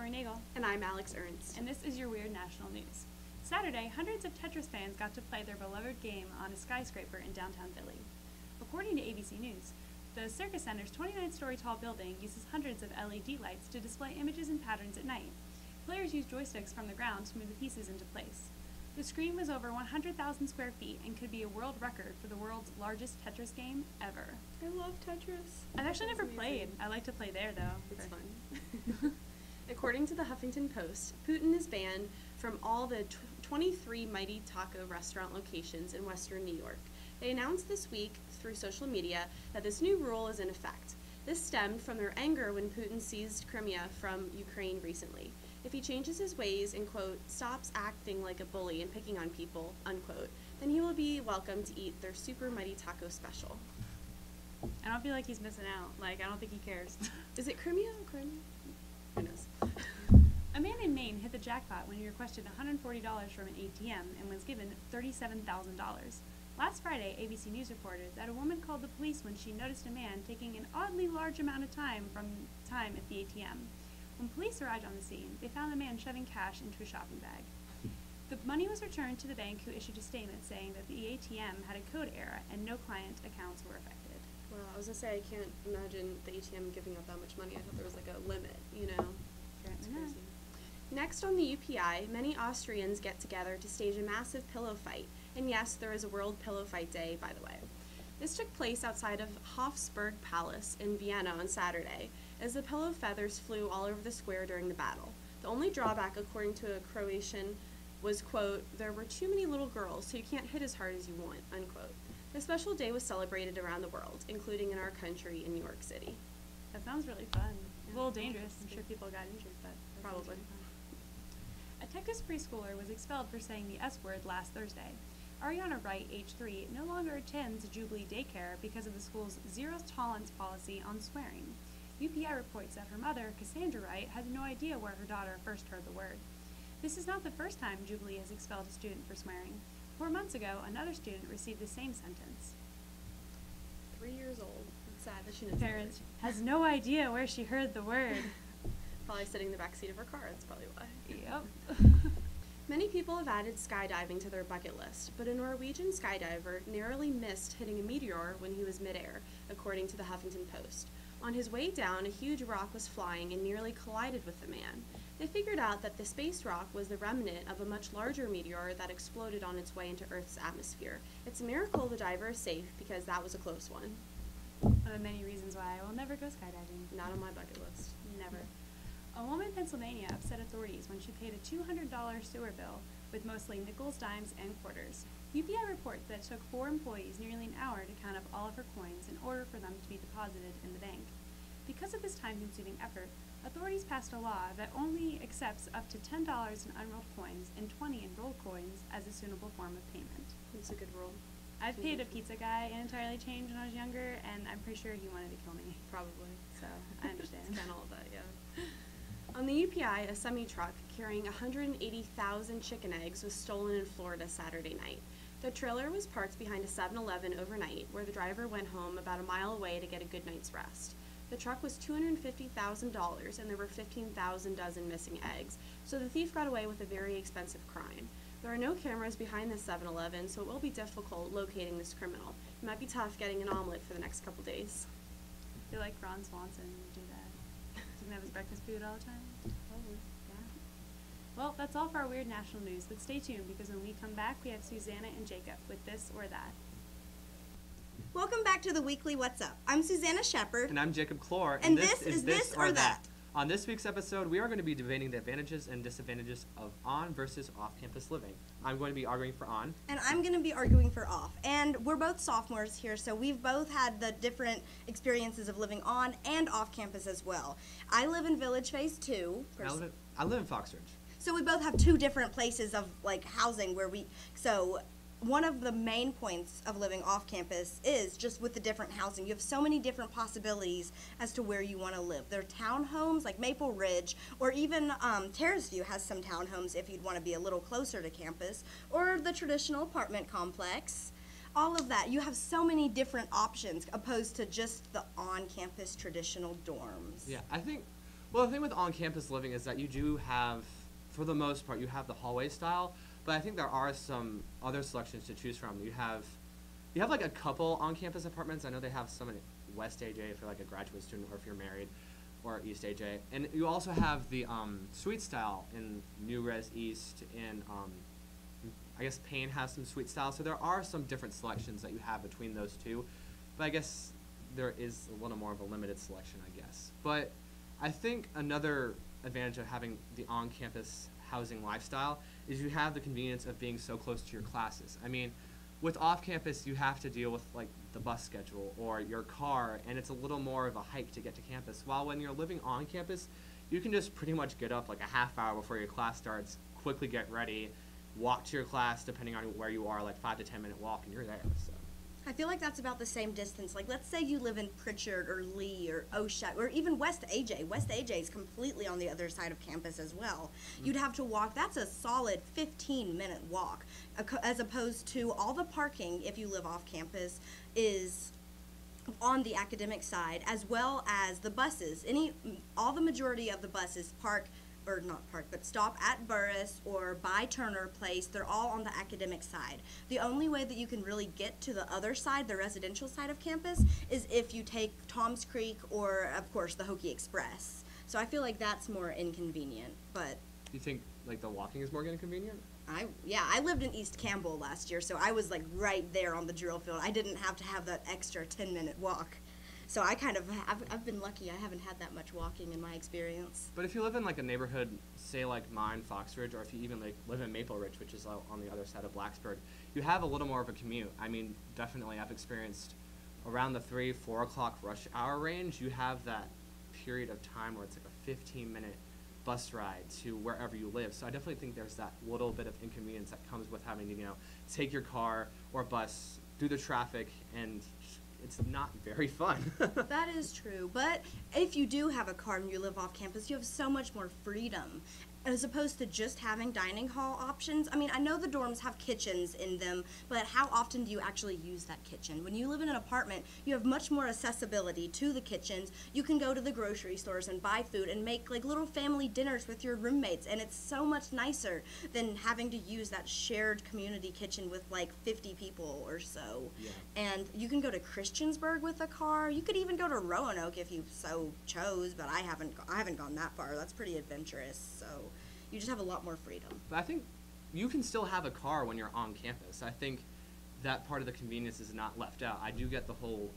Tori Nagel. And I'm Alex Ernst. And this is your Weird National News. Saturday, hundreds of Tetris fans got to play their beloved game on a skyscraper in downtown Philly. According to ABC News, the Circus Center's 29-story tall building uses hundreds of LED lights to display images and patterns at night. Players use joysticks from the ground to move the pieces into place. The screen was over 100,000 square feet and could be a world record for the world's largest Tetris game ever. I love Tetris. I've actually never played. I like to play there, though. It's fun. According to the Huffington Post, Putin is banned from all the 23 Mighty Taco restaurant locations in western New York. They announced this week through social media that this new rule is in effect. This stemmed from their anger when Putin seized Crimea from Ukraine recently. If he changes his ways and, quote, stops acting like a bully and picking on people, unquote, then he will be welcome to eat their Super Mighty Taco special. I don't feel like he's missing out. I don't think he cares. Is it Crimea? Who knows? A man in Maine hit the jackpot when he requested $140 from an ATM and was given $37,000. Last Friday, ABC News reported that a woman called the police when she noticed a man taking an oddly large amount of time at the ATM. When police arrived on the scene, they found the man shoving cash into a shopping bag. The money was returned to the bank, who issued a statement saying that the ATM had a code error and no client accounts were affected. Well, I was going to say, I can't imagine the ATM giving up that much money. I thought there was a limit, It's crazy. Next on the UPI, many Austrians get together to stage a massive pillow fight. And yes, there is a World Pillow Fight Day, by the way. This took place outside of Hofburg Palace in Vienna on Saturday, as the pillow feathers flew all over the square during the battle. The only drawback, according to a Croatian, was, quote, there were too many little girls, so you can't hit as hard as you want, unquote. The special day was celebrated around the world, including in our country in New York City. That sounds really fun. A little dangerous. I'm sure people got injured, but probably. A Texas preschooler was expelled for saying the S word last Thursday. Ariana Wright, age 3, no longer attends Jubilee Daycare because of the school's zero tolerance policy on swearing. UPI reports that her mother, Cassandra Wright, has no idea where her daughter first heard the word. This is not the first time Jubilee has expelled a student for swearing. 4 months ago, another student received the same sentence. 3 years old. It's sad that she knows. Parent has no idea where she heard the word. Probably sitting in the back seat of her car. That's probably why. Yep. Many people have added skydiving to their bucket list, but a Norwegian skydiver narrowly missed hitting a meteor when he was midair, according to the Huffington Post. On his way down, a huge rock was flying and nearly collided with the man. They figured out that the space rock was the remnant of a much larger meteor that exploded on its way into Earth's atmosphere. It's a miracle the diver is safe, because that was a close one. One of the many reasons why I will never go skydiving. Not on my bucket list. Never. A woman in Pennsylvania upset authorities when she paid a $200 sewer bill with mostly nickels, dimes, and quarters. UPI reports that it took 4 employees nearly an hour to count up all of her coins in order for them to be deposited in the bank. Because of this time-consuming effort, authorities passed a law that only accepts up to $10 in unrolled coins and $20 in rolled coins as a suitable form of payment. It's a good rule. I've paid a pizza guy an entirely change when I was younger, and I'm pretty sure he wanted to kill me. Probably. So, I understand. It's kind of all of that, yeah. On the UPI, a semi-truck carrying 180,000 chicken eggs was stolen in Florida Saturday night. The trailer was parked behind a 7-Eleven overnight, where the driver went home about a mile away to get a good night's rest. The truck was $250,000, and there were 15,000 dozen missing eggs, so the thief got away with a very expensive crime. There are no cameras behind the 7-Eleven, so it will be difficult locating this criminal. It might be tough getting an omelet for the next couple days. I feel like Ron Swanson would do that. He's gonna have his breakfast food all the time. Probably. Yeah. Well, that's all for our Weird National News, but stay tuned because when we come back, we have Susanna and Jacob with This or That. Welcome back to the weekly What's Up. I'm Susanna Shepard. And I'm Jacob Clore. And this is This or That. On this week's episode, we are going to be debating the advantages and disadvantages of on versus off-campus living. I'm going to be arguing for on. And I'm going to be arguing for off. And we're both sophomores here, so we've both had the different experiences of living on and off campus as well. I live in Village Phase 2. I live in Foxridge. So we both have 2 different places of housing where one of the main points of living off campus is just with the different housing. You have so many different possibilities as to where you want to live. There are townhomes like Maple Ridge, or even Terrace View has some townhomes if you'd want to be a little closer to campus, or the traditional apartment complex. All of that. You have so many different options opposed to just the on-campus traditional dorms. Yeah, I think Well, the thing with on-campus living is that you do have, for the most part, you have the hallway style, but I think there are some other selections to choose from. You have like a couple on-campus apartments. I know they have some in West AJ if you're like a graduate student or if you're married, or East AJ. And you also have the suite style in New Res East, and I guess Payne has some suite style. So there are some different selections that you have between those two, but I guess there is a little more of a limited selection, I guess. But I think another advantage of having the on-campus housing lifestyle is you have the convenience of being so close to your classes. I mean, with off-campus, you have to deal with like the bus schedule or your car, and it's a little more of a hike to get to campus. While when you're living on campus, you can just pretty much get up like a half hour before your class starts, quickly get ready, walk to your class, depending on where you are, like 5 to 10 minute walk, and you're there. So. I feel like that's about the same distance. Like, let's say you live in Pritchard or Lee or Oshak or even West AJ. West AJ is completely on the other side of campus as well. You'd have to walk. That's a solid 15-minute walk, as opposed to all the parking, if you live off campus, is on the academic side, as well as the buses. All the majority of the buses stop at Burris or by Turner Place. They're all on the academic side. The only way that you can really get to the other side, the residential side of campus, is if you take Tom's Creek or, of course, the Hokie Express. So I feel like that's more inconvenient, but... You think like the walking is more inconvenient? I lived in East Campbell last year, so I was like right there on the drill field. I didn't have to have that extra 10-minute walk. So I've been lucky. I haven't had that much walking in my experience. But if you live in like a neighborhood, say like mine, Foxridge, or if you even like live in Maple Ridge, which is on the other side of Blacksburg, you have a little more of a commute. I mean, definitely I've experienced around the 3-4 o'clock rush hour range, you have that period of time where it's like a 15-minute bus ride to wherever you live. So I definitely think there's that little bit of inconvenience that comes with having to, take your car or bus through the traffic, and it's not very fun. That is true, but if you do have a car and you live off campus, you have so much more freedom as opposed to just having dining hall options. I mean, I know the dorms have kitchens in them, but how often do you actually use that kitchen? When you live in an apartment, you have much more accessibility to the kitchens. You can go to the grocery stores and buy food and make like little family dinners with your roommates, and it's so much nicer than having to use that shared community kitchen with like 50 people or so. Yeah. And you can go to Christiansburg with a car. You could even go to Roanoke if you so chose, but I haven't gone that far. That's pretty adventurous, so you just have a lot more freedom. But I think you can still have a car when you're on campus. I think that part of the convenience is not left out. I do get the whole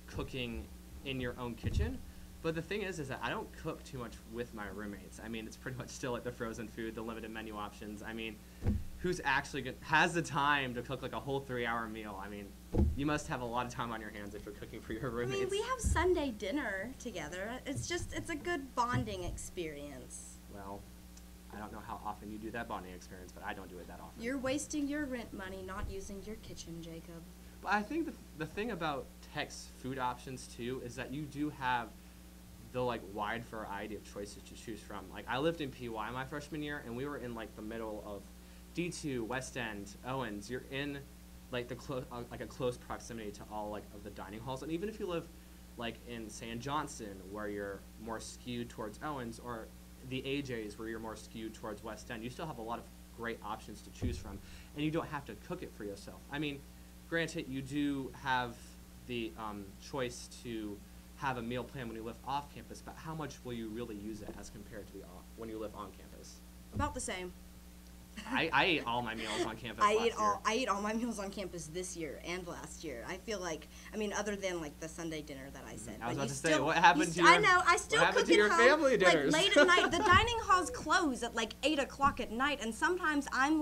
cooking in your own kitchen, but the thing is that I don't cook too much with my roommates. I mean, it's pretty much still like the frozen food, the limited menu options. I mean, who's actually has the time to cook like a whole 3-hour meal? I mean, you must have a lot of time on your hands if you're cooking for your roommates. I mean, we have Sunday dinner together. It's a good bonding experience. Well, I don't know how often you do that bonding experience, but I don't do it that often. You're wasting your rent money not using your kitchen, Jacob. But I think the thing about Tech's food options too is that you do have the like wide variety of choices to choose from. Like I lived in PY my freshman year, and we were in like the middle of D2, West End, Owens. You're in like the like a close proximity to all like of the dining halls, and even if you live like in San Johnston, where you're more skewed towards Owens, or the AJs where you're more skewed towards West End, you still have a lot of great options to choose from, and you don't have to cook it for yourself. I mean, granted, you do have the choice to have a meal plan when you live off campus, but how much will you really use it as compared to when you live on campus? About the same. I ate all my meals on campus I last ate all my meals on campus this year and last year. I feel like, I mean, other than like the Sunday dinner that I said. I was but about you to say, still- what happened to your? I know. I still what happened cook to your at home, family dinners? like late at night. The dining halls close at like 8 o'clock at night, and sometimes I'm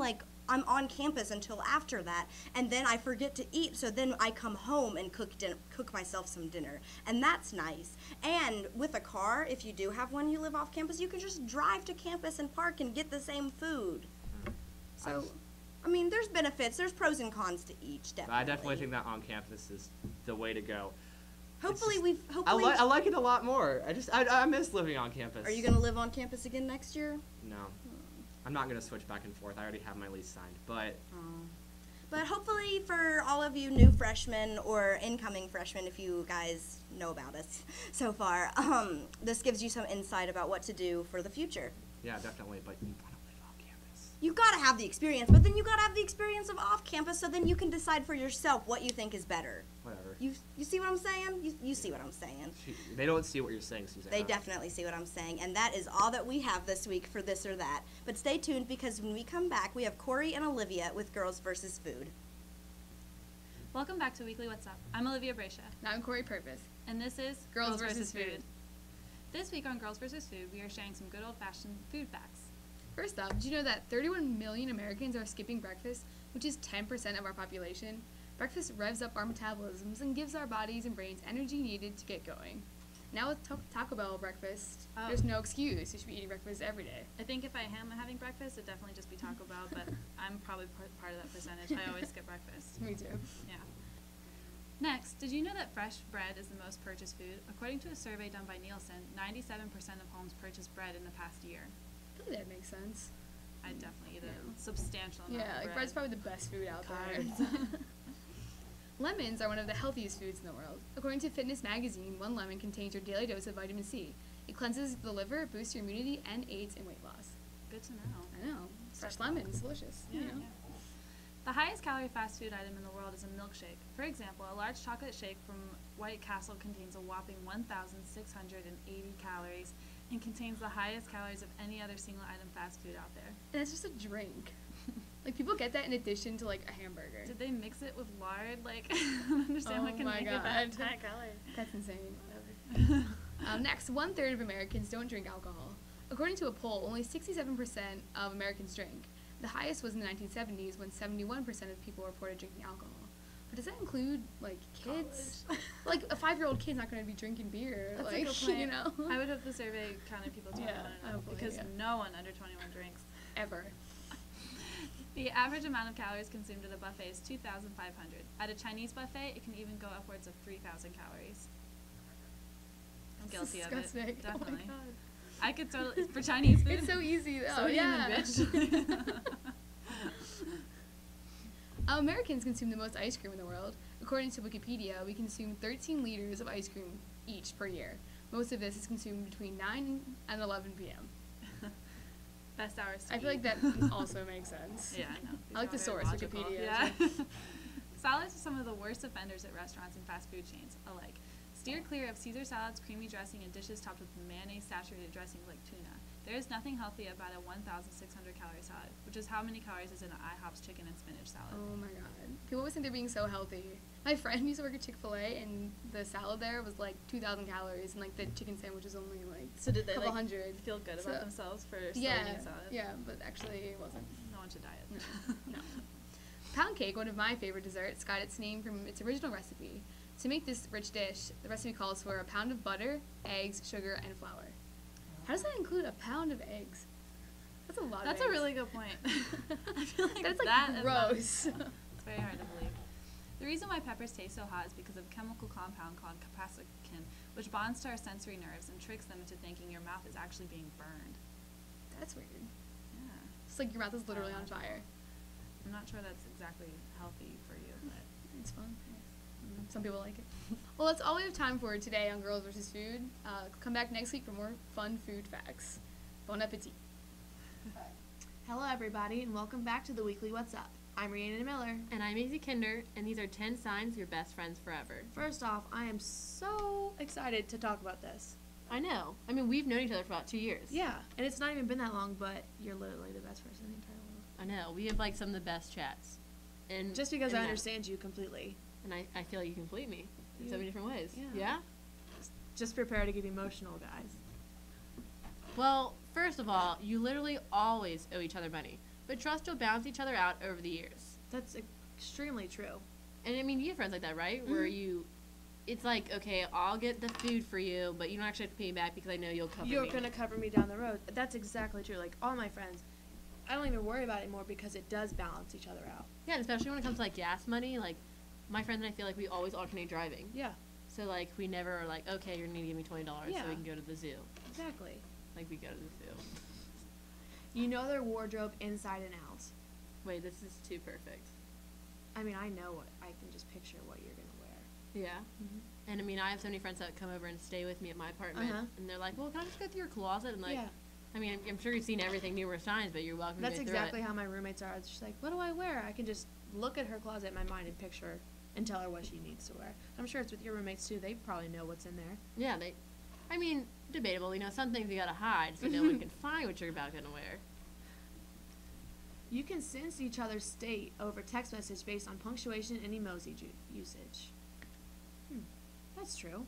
on campus until after that, and then I forget to eat, so then I come home and cook myself some dinner, and that's nice. And with a car, if you do have one, you live off campus, you can just drive to campus and park and get the same food. So, I mean, there's benefits, there's pros and cons to each, definitely. I definitely think that on campus is the way to go. Hopefully I like it a lot more. I miss living on campus. Are you going to live on campus again next year? No. I'm not going to switch back and forth. I already have my lease signed, but But hopefully for all of you new freshmen or incoming freshmen, if you guys know about us so far, this gives you some insight about what to do for the future. Yeah, definitely, but you gotta live off campus. You gotta have the experience, but then you gotta have the experience of off campus so then you can decide for yourself what you think is better. Whatever. You see what I'm saying? You see what I'm saying. They don't see what you're saying, Susanna. They definitely see what I'm saying. And that is all that we have this week for This or That. But stay tuned because when we come back, we have Corey and Olivia with Girls vs. Food. Welcome back to Weekly What's Up. I'm Olivia Bracia. And I'm Corey Purpose. And this is Girls vs. Food. This week on Girls vs. Food, we are sharing some good old-fashioned food facts. First off, did you know that 31 million Americans are skipping breakfast, which is 10% of our population? Breakfast revs up our metabolisms and gives our bodies and brains energy needed to get going. Now with Taco Bell breakfast, there's no excuse. You should be eating breakfast every day. I think if I am having breakfast, it'd definitely just be Taco Bell, but I'm probably part of that percentage. I always skip breakfast. Me too. Yeah. Next, did you know that fresh bread is the most purchased food? According to a survey done by Nielsen, 97% of homes purchased bread in the past year. I feel like that makes sense. I definitely eat a Yeah. substantial amount Yeah, of like bread. bread's probably the best food out Carbs. there. Lemons are one of the healthiest foods in the world. According to Fitness Magazine, one lemon contains your daily dose of vitamin C. It cleanses the liver, boosts your immunity, and aids in weight loss. Good to know. I know. Fresh lemons, delicious. You know? The highest calorie fast food item in the world is a milkshake. For example, a large chocolate shake from White Castle contains a whopping 1,680 calories and contains the highest calories of any other single item fast food out there. And it's just a drink. Like, people get that in addition to, like, a hamburger. Did they mix it with lard? Like, I don't understand what Oh can my make it God. that high calorie. That's insane. Whatever. Next, 1/3 of Americans don't drink alcohol. According to a poll, only 67% of Americans drink. The highest was in the 1970s when 71% of people reported drinking alcohol. But does that include, like, kids? Like, a 5-year-old kid's not going to be drinking beer. That's like, a good point. you know? I would hope the survey counted people 21 Yeah, and up hopefully, because yeah. no one under 21 drinks. Ever. The average amount of calories consumed at a buffet is 2,500. At a Chinese buffet, it can even go upwards of 3,000 calories. I'm That's guilty of disgusting. it. Definitely. Oh my God. I could totally, for Chinese food. It's so easy, though. So yeah. human, bitch. Americans consume the most ice cream in the world. According to Wikipedia, we consume 13 liters of ice cream each per year. Most of this is consumed between 9 and 11 p.m. Best hours to I feel like eat. that also makes sense. Yeah, I know. I like the These are all source, very logical. Wikipedia. Yeah. Salads are some of the worst offenders at restaurants and fast food chains alike. Steer clear of Caesar salads, creamy dressing, and dishes topped with mayonnaise-saturated dressings like tuna. There is nothing healthy about a 1,600 calorie salad, which is how many calories is in an IHOP's chicken and spinach salad. Oh my God. People always think they're being so healthy. My friend used to work at Chick-fil-A, and the salad there was like 2,000 calories, and like the chicken sandwich was only like So did they couple like hundred. feel good about So- themselves for still Yeah, eating salad? yeah, but actually it wasn't. No one should diet. No. Pound cake, one of my favorite desserts, got its name from its original recipe. To make this rich dish, the recipe calls for a pound of butter, eggs, sugar, and flour. How does that include a pound of eggs? That's a lot That's of a eggs. really good point. I feel like That's like that and gross. It's very hard to believe. The reason why peppers taste so hot is because of a chemical compound called capsaicin, which bonds to our sensory nerves and tricks them into thinking your mouth is actually being burned. That's weird. Yeah. It's like your mouth is literally on fire. I'm not sure that's exactly healthy for you, but It's fun. Some people like it. Well, that's all we have time for today on Girls vs. Food. Come back next week for more fun food facts. Bon appetit. Hello, everybody, and welcome back to the Weekly What's Up. I'm Rhiannon Miller. And I'm Maisie Kinder, and these are 10 signs you're best friends forever. First off, I am so excited to talk about this. I know. I mean, we've known each other for about 2 years. Yeah, and it's not even been that long, but you're literally the best person in the entire world. I know. We have, like, some of the best chats. And Just because and I that- understand you completely. And I feel like you complete me in so You- many different ways. yeah. Yeah? Just prepare to get emotional, guys. Well, first of all, you literally always owe each other money. But trust you'll balance each other out over the years. That's extremely true. And, I mean, you have friends like that, right? Where you... It's like, okay, I'll get the food for you, but you don't actually have to pay me back because I know you'll cover You're me. going to cover me down the road. That's exactly true. Like, all my friends, I don't even worry about it anymore because it does balance each other out. Yeah, and especially when it comes to, like, gas money. Like, my friends and I feel like we always alternate driving. Yeah, So, like, we never are like, okay, you're going to give me $20 Yeah. so we can go to the zoo. exactly. Like, we go to the zoo. You know their wardrobe inside and out. Wait, this is too perfect. I mean, I know what, I can just picture what you're gonna wear. Yeah. And I mean, I have so many friends that come over and stay with me at my apartment, Uh-huh. and they're like, "Well, can I just go through your closet?" And like, Yeah. I mean, I'm sure you've seen everything numerous times, but you're welcome That's to go exactly through it. how my roommates are. It's just like, what do I wear? I can just look at her closet in my mind and picture and tell her what she needs to wear. I'm sure it's with your roommates too. They probably know what's in there. Yeah, I mean, debatable. You know, some things you gotta hide so no one can find what you're about gonna wear. You can sense each other's state over text message based on punctuation and emoji usage. That's true.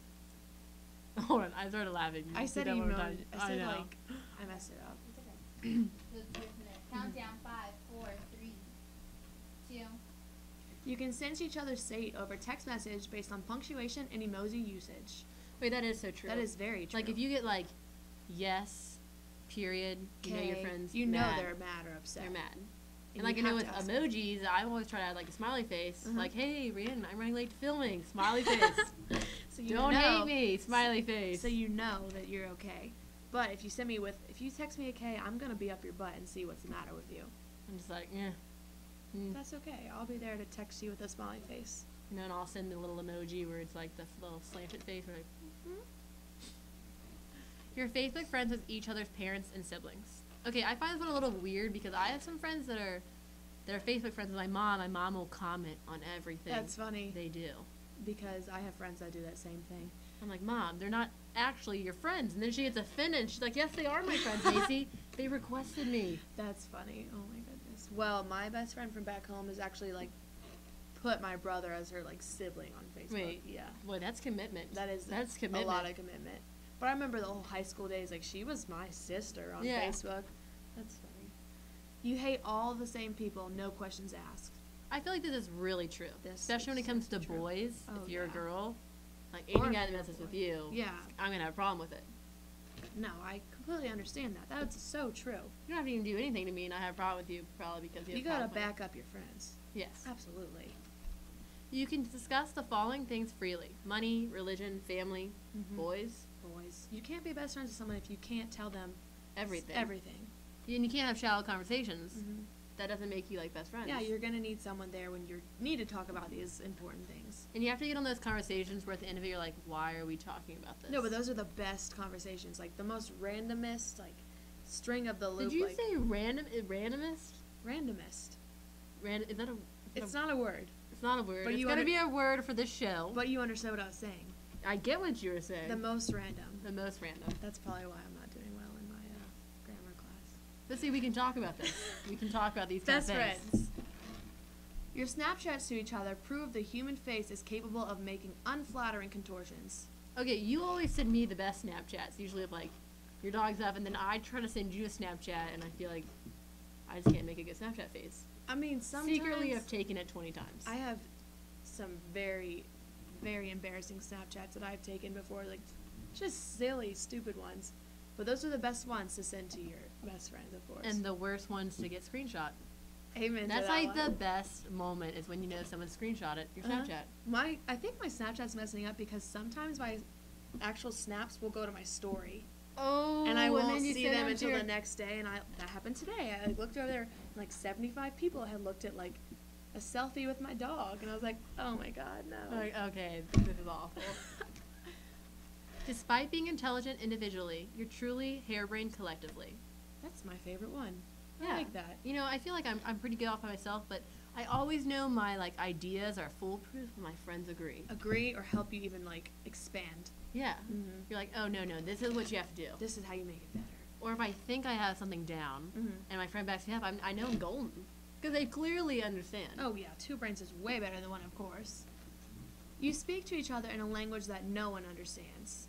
Hold on, I started laughing. I said did that one more emoji. time. I said know. like, I messed it up. It's okay. Let's do it from there. Countdown 5, 4, 3, 2. You can sense each other's state over text message based on punctuation and emoji usage. Wait, that is so true. That is very true. Like if you get like, yes, period, you know your Okay, friends. you know mad. they're mad or upset. They're mad. And And like I you know have with to ask emojis, I always try to add like a smiley face. Uh-huh. Like, hey, Rhiannon, I'm running late to filming. Smiley face. So you Don't know, hate me. Smiley face. So you know that you're okay. But if you text me okay, I'm gonna be up your butt and see what's the matter with you. I'm just like, yeah. That's okay. I'll be there to text you with a smiley face. And then I'll send the little emoji where it's like the little slanted face. Where like, You're Facebook friends with each other's parents and siblings. Okay, I find this one a little weird because I have some friends that are Facebook friends with my mom. My mom will comment on everything That's funny they do. because I have friends that do that same thing. I'm like, Mom, they're not actually your friends. And then she gets offended. And she's like, yes, they are my friends, Macy. They requested me. That's funny. Oh my goodness. Well, my best friend from back home is actually like put my brother as her like sibling on Facebook. Wait. Yeah. Boy, that's commitment. That's commitment. a lot of commitment. But I remember the whole high school days, like she was my sister on Yeah. Facebook. That's funny. You hate all the same people, no questions asked. I feel like this is really true. This Especially when is it comes to true. boys. Oh, If you're a yeah. girl, like Or any if guy that you're a messes with boy. you, Yeah. I'm going to have a problem with it. No, I completely understand that. That's so true. You don't have to even do anything to me and I have a problem with you probably because you You have gotta conflict. back up your friends. Yes. Absolutely. You can discuss the following things freely. Money, religion, family, Mhm. boys, Boys. You can't be best friends with someone if you can't tell them everything. everything. And you can't have shallow conversations. Mhm. That doesn't make you like best friends. Yeah, you're gonna need someone there when you need to talk about these important things. And you have to get on those conversations where at the end of it you're like, why are we talking about this? No, but those are the best conversations. Like the most randomest, like string of the loop. Did you like, say randomist? randomest? Is that a? It's not a word, It's not a word. But It's you gonna under- be a word for this show. but you understood what I was saying. I get what you were saying. The most random. The most random. That's probably why I'm not doing well in my grammar class. Let's see, we can talk about this. We can talk about these Best kind of things. friends. Your Snapchats to each other prove the human face is capable of making unflattering contortions. Okay, you always send me the best Snapchats, usually of like your dog's up, and then I try to send you a Snapchat, and I feel like I just can't make a good Snapchat face. I mean, sometimes Secretly, I've taken it 20 times. I have some very, very embarrassing Snapchats that I've taken before, like just silly, stupid ones. But those are the best ones to send to your best friends, of course. And the worst ones to get screenshot. Amen. That's to that like one. the best moment is when you know someone screenshot it, your Uh-huh. Snapchat. I think my Snapchat's messing up because sometimes my actual snaps will go to my story. Oh, And I won't then you see send them to until your- the next day, and that happened today. I looked over there, and like 75 people had looked at like a selfie with my dog, and I was like, oh my god, no. Like, okay, this is awful. Despite being intelligent individually, you're truly harebrained collectively. That's my favorite one. Yeah. I like that. You know, I feel like I'm pretty good off by myself, but I always know my like ideas are foolproof when my friends agree. Agree or help you even like expand. Yeah. Mm-hmm. You're like, oh no, this is what you have to do. This is how you make it better. Or if I think I have something down, Mm-hmm. and my friend backs me up, I know I'm golden because they clearly understand. Oh yeah, two brains is way better than one, of course. You speak to each other in a language that no one understands.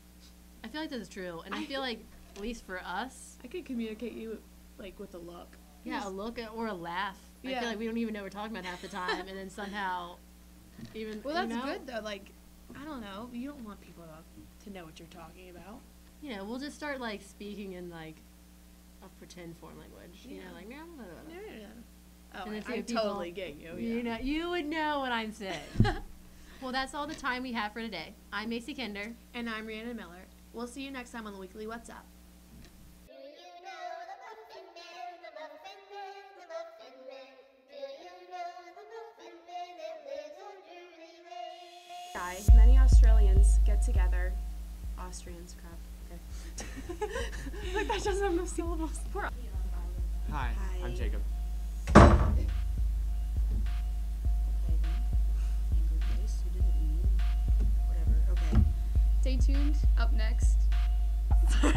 I feel like this is true, and I feel like at least for us, I could communicate you like with a look. yeah, a look or a laugh. I Yeah. feel like we don't even know what we're talking about half the time, and then somehow, even Well, you that's know, good though. Like, I don't know. You don't want people to know what you're talking about. You know, we'll just start like speaking in like a pretend foreign language. You know, Yeah. like blah, blah, blah, blah. Oh, And then see I if people- totally get you. You Yeah. know, you would know what I'm saying. Well, that's all the time we have for today. I'm Macy Kinder. And I'm Rhiannon Miller. We'll see you next time on the Weekly What's Up. Do you know the Muffin Man, the Muffin Man, the Muffin Man? Do you know the Muffin Man? Many Australians get together. Austrians, crap. Okay. Like that doesn't have enough syllables. Poor. Hi, I'm Hi. Jacob. Okay. Stay tuned. Up next. I'm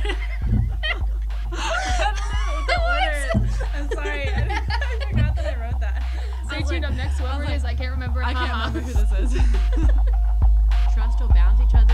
sorry. I forgot that I wrote that. Stay tuned. Up next. Whoever it is, I can't remember. I can't Haha. remember who this is. Trust will bounce each other